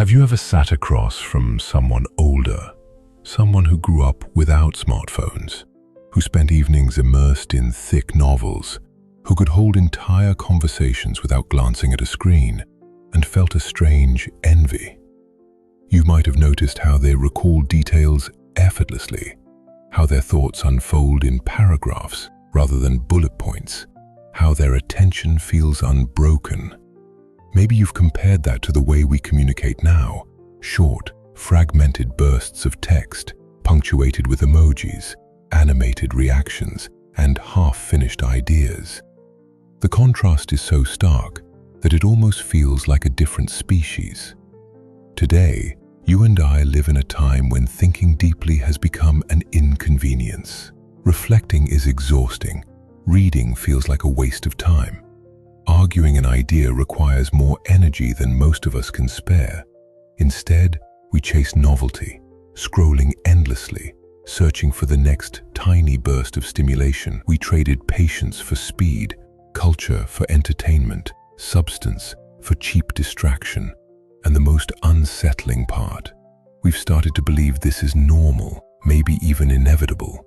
Have you ever sat across from someone older, someone who grew up without smartphones, who spent evenings immersed in thick novels, who could hold entire conversations without glancing at a screen, and felt a strange envy? You might have noticed how they recall details effortlessly, how their thoughts unfold in paragraphs rather than bullet points, how their attention feels unbroken. Maybe you've compared that to the way we communicate now: short, fragmented bursts of text, punctuated with emojis, animated reactions, and half-finished ideas. The contrast is so stark that it almost feels like a different species. Today, you and I live in a time when thinking deeply has become an inconvenience. Reflecting is exhausting. Reading feels like a waste of time. Arguing an idea requires more energy than most of us can spare. Instead, we chase novelty, scrolling endlessly, searching for the next tiny burst of stimulation. We traded patience for speed, culture for entertainment, substance for cheap distraction. And the most unsettling part, we've started to believe this is normal, maybe even inevitable.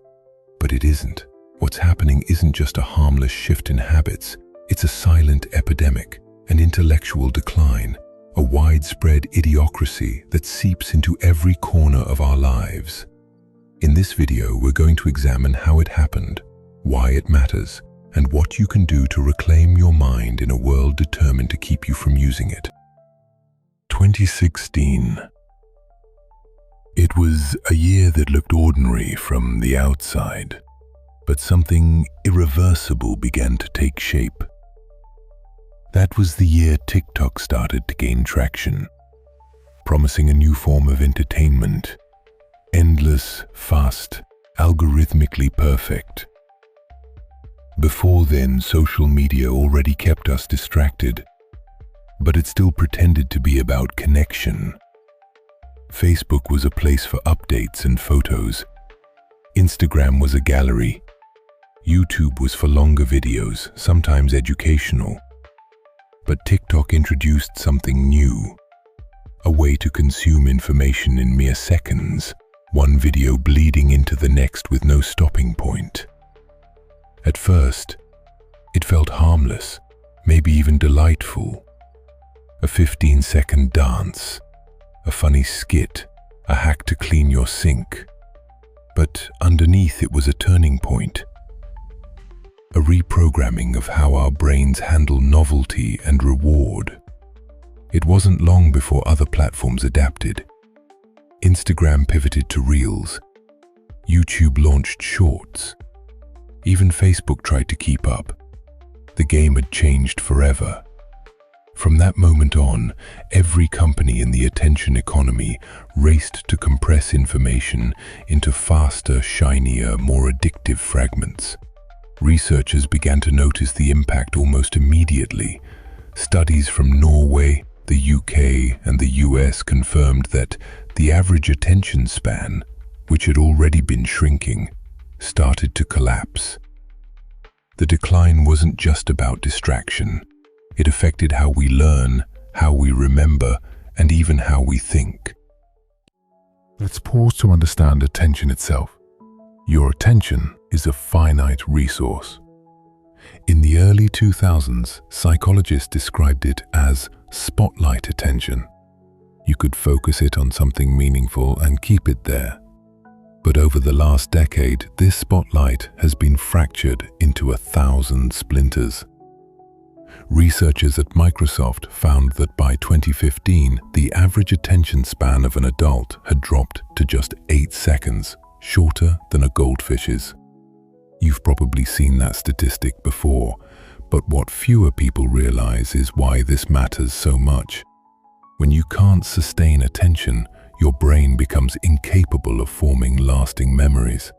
But it isn't. What's happening isn't just a harmless shift in habits. It's a silent epidemic, an intellectual decline, a widespread idiocracy that seeps into every corner of our lives. In this video, we're going to examine how it happened, why it matters, and what you can do to reclaim your mind in a world determined to keep you from using it. 2016. It was a year that looked ordinary from the outside, but something irreversible began to take shape. That was the year TikTok started to gain traction, promising a new form of entertainment: endless, fast, algorithmically perfect. Before then, social media already kept us distracted, but it still pretended to be about connection. Facebook was a place for updates and photos. Instagram was a gallery. YouTube was for longer videos, sometimes educational. But TikTok introduced something new, a way to consume information in mere seconds, one video bleeding into the next with no stopping point. At first, it felt harmless, maybe even delightful. A 15-second dance, a funny skit, a hack to clean your sink. But underneath it was a turning point, a reprogramming of how our brains handle novelty and reward. It wasn't long before other platforms adapted. Instagram pivoted to Reels. YouTube launched Shorts. Even Facebook tried to keep up. The game had changed forever. From that moment on, every company in the attention economy raced to compress information into faster, shinier, more addictive fragments. Researchers began to notice the impact almost immediately. Studies from Norway, the UK, and the US confirmed that the average attention span, which had already been shrinking, started to collapse. The decline wasn't just about distraction. It affected how we learn, how we remember, and even how we think. Let's pause to understand attention itself. Your attention is a finite resource. In the early 2000s, psychologists described it as spotlight attention. You could focus it on something meaningful and keep it there. But over the last decade, this spotlight has been fractured into 1,000 splinters. Researchers at Microsoft found that by 2015, the average attention span of an adult had dropped to just 8 seconds, shorter than a goldfish's. You've probably seen that statistic before, but what fewer people realize is why this matters so much. When you can't sustain attention, your brain becomes incapable of forming lasting memories.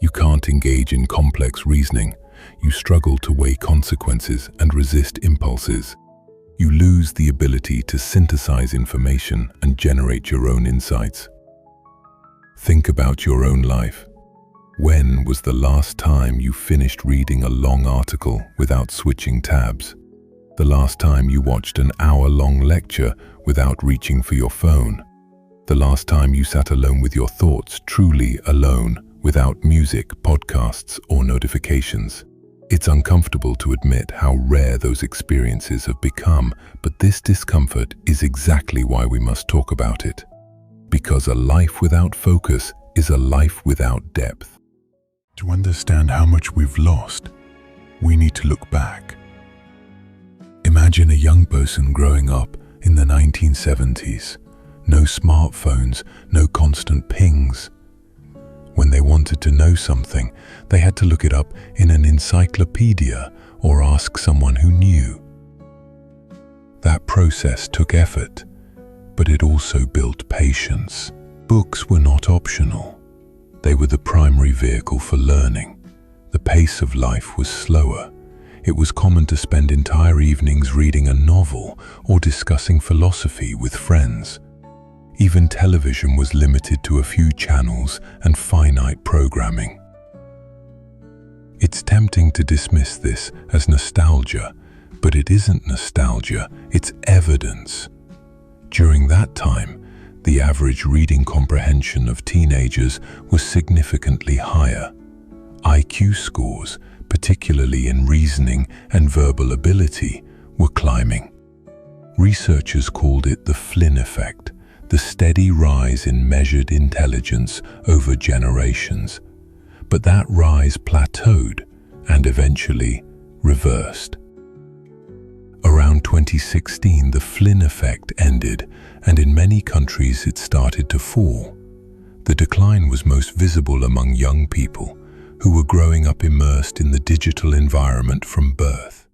You can't engage in complex reasoning. You struggle to weigh consequences and resist impulses. You lose the ability to synthesize information and generate your own insights. Think about your own life. When was the last time you finished reading a long article without switching tabs? The last time you watched an hour-long lecture without reaching for your phone. The last time you sat alone with your thoughts, truly alone, without music, podcasts, or notifications. It's uncomfortable to admit how rare those experiences have become, but this discomfort is exactly why we must talk about it. Because a life without focus is a life without depth. To understand how much we've lost, we need to look back. Imagine a young person growing up in the 1970s. No smartphones, no constant pings. When they wanted to know something, they had to look it up in an encyclopedia or ask someone who knew. That process took effort, but it also built patience. Books were not optional. They were the primary vehicle for learning. The pace of life was slower. It was common to spend entire evenings reading a novel or discussing philosophy with friends. Even television was limited to a few channels and finite programming. It's tempting to dismiss this as nostalgia, but it isn't nostalgia, it's evidence. During that time, the average reading comprehension of teenagers was significantly higher. IQ scores, particularly in reasoning and verbal ability, were climbing. Researchers called it the Flynn effect, the steady rise in measured intelligence over generations. But that rise plateaued and eventually reversed. Around 2016, the Flynn effect ended, and in many countries it started to fall. The decline was most visible among young people who were growing up immersed in the digital environment from birth.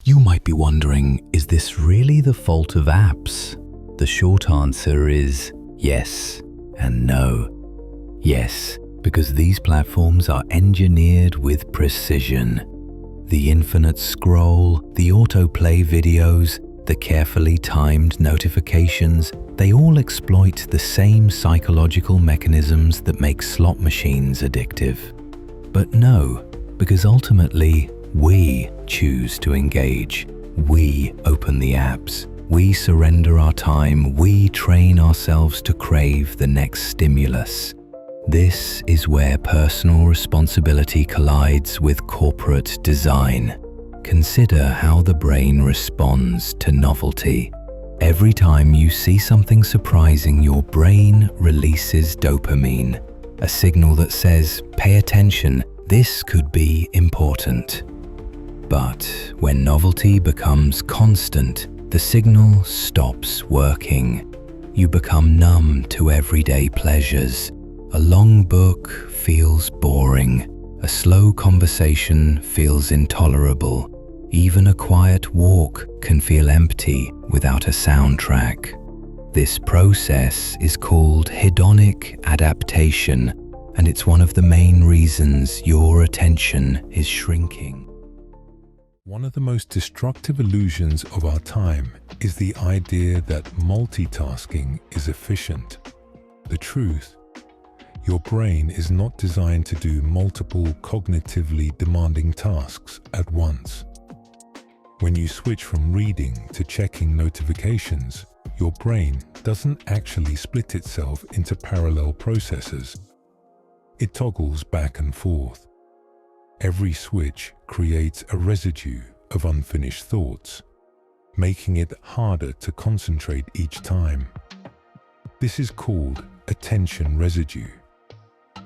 You might be wondering, is this really the fault of apps? The short answer is yes and no. Yes, because these platforms are engineered with precision. The infinite scroll, the autoplay videos, the carefully timed notifications, they all exploit the same psychological mechanisms that make slot machines addictive. But no, because ultimately, we choose to engage. We open the apps. We surrender our time. We train ourselves to crave the next stimulus. This is where personal responsibility collides with corporate design. Consider how the brain responds to novelty. Every time you see something surprising, your brain releases dopamine, a signal that says, pay attention, this could be important. But when novelty becomes constant, the signal stops working. You become numb to everyday pleasures. A long book feels boring. A slow conversation feels intolerable. Even a quiet walk can feel empty without a soundtrack. This process is called hedonic adaptation, and it's one of the main reasons your attention is shrinking. One of the most destructive illusions of our time is the idea that multitasking is efficient. The truth: your brain is not designed to do multiple cognitively demanding tasks at once. When you switch from reading to checking notifications, your brain doesn't actually split itself into parallel processes. It toggles back and forth. Every switch creates a residue of unfinished thoughts, making it harder to concentrate each time. This is called attention residue.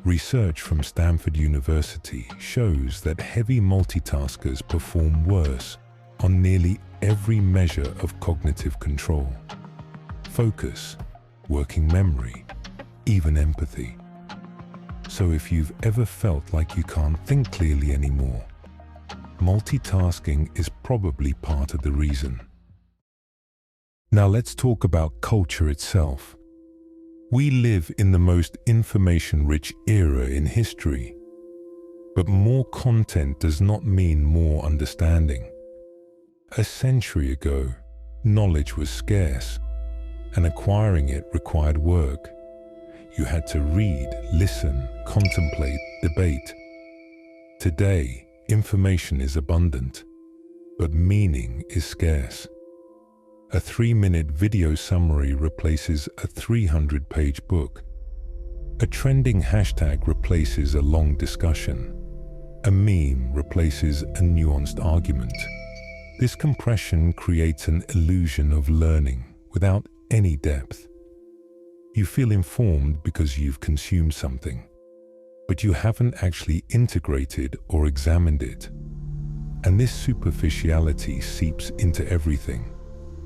Research from Stanford University shows that heavy multitaskers perform worse on nearly every measure of cognitive control: focus, working memory, even empathy. So if you've ever felt like you can't think clearly anymore, multitasking is probably part of the reason. Now let's talk about culture itself. We live in the most information-rich era in history, but more content does not mean more understanding. A century ago, knowledge was scarce, and acquiring it required work. You had to read, listen, contemplate, debate. Today, information is abundant, but meaning is scarce. A 3-minute video summary replaces a 300-page book. A trending hashtag replaces a long discussion. A meme replaces a nuanced argument. This compression creates an illusion of learning without any depth. You feel informed because you've consumed something, but you haven't actually integrated or examined it. And this superficiality seeps into everything: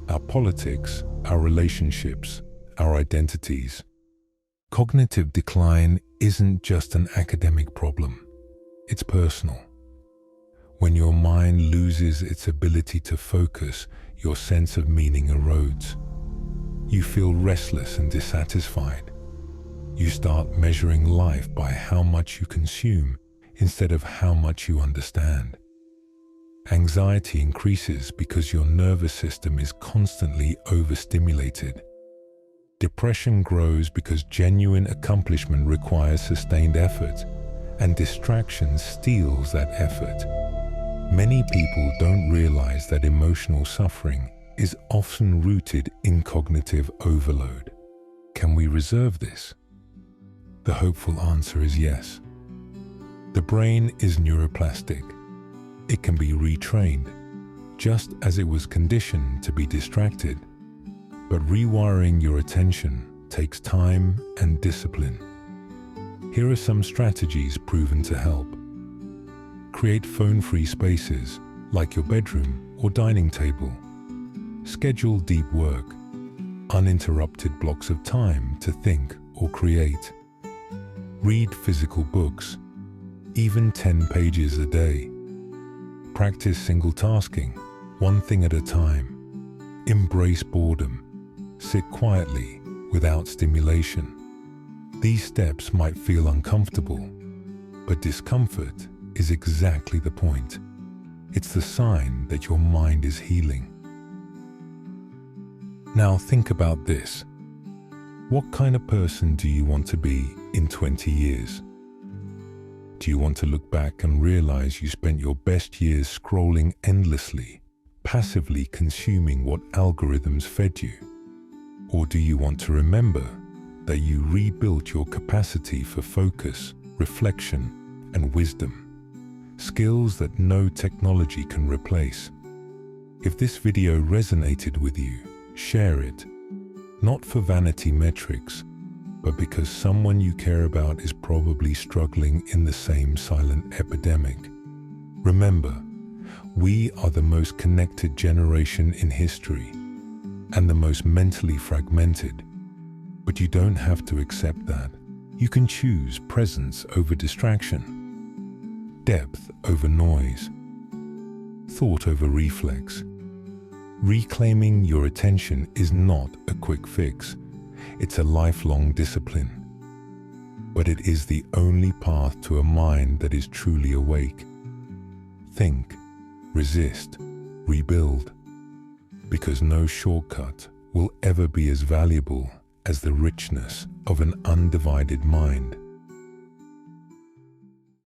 our politics, our relationships, our identities. Cognitive decline isn't just an academic problem, it's personal. When your mind loses its ability to focus, your sense of meaning erodes. You feel restless and dissatisfied. You start measuring life by how much you consume instead of how much you understand. Anxiety increases because your nervous system is constantly overstimulated. Depression grows because genuine accomplishment requires sustained effort, and distraction steals that effort. Many people don't realize that emotional suffering is often rooted in cognitive overload. Can we reserve this? The hopeful answer is yes. The brain is neuroplastic. It can be retrained, just as it was conditioned to be distracted. But rewiring your attention takes time and discipline. Here are some strategies proven to help. Create phone-free spaces, like your bedroom or dining table. Schedule deep work, uninterrupted blocks of time to think or create. Read physical books, even 10 pages a day. Practice single tasking, one thing at a time. Embrace boredom. Sit quietly, without stimulation. These steps might feel uncomfortable, but discomfort is exactly the point. It's the sign that your mind is healing. Now think about this. What kind of person do you want to be in 20 years? Do you want to look back and realize you spent your best years scrolling endlessly, passively consuming what algorithms fed you? Or do you want to remember that you rebuilt your capacity for focus, reflection, and wisdom? Skills that no technology can replace. If this video resonated with you, share it. Not for vanity metrics, but because someone you care about is probably struggling in the same silent epidemic. Remember, we are the most connected generation in history, and the most mentally fragmented. But you don't have to accept that. You can choose presence over distraction, depth over noise, thought over reflex. Reclaiming your attention is not a quick fix. It's a lifelong discipline. But it is the only path to a mind that is truly awake. Think, resist, rebuild. Because no shortcut will ever be as valuable as the richness of an undivided mind.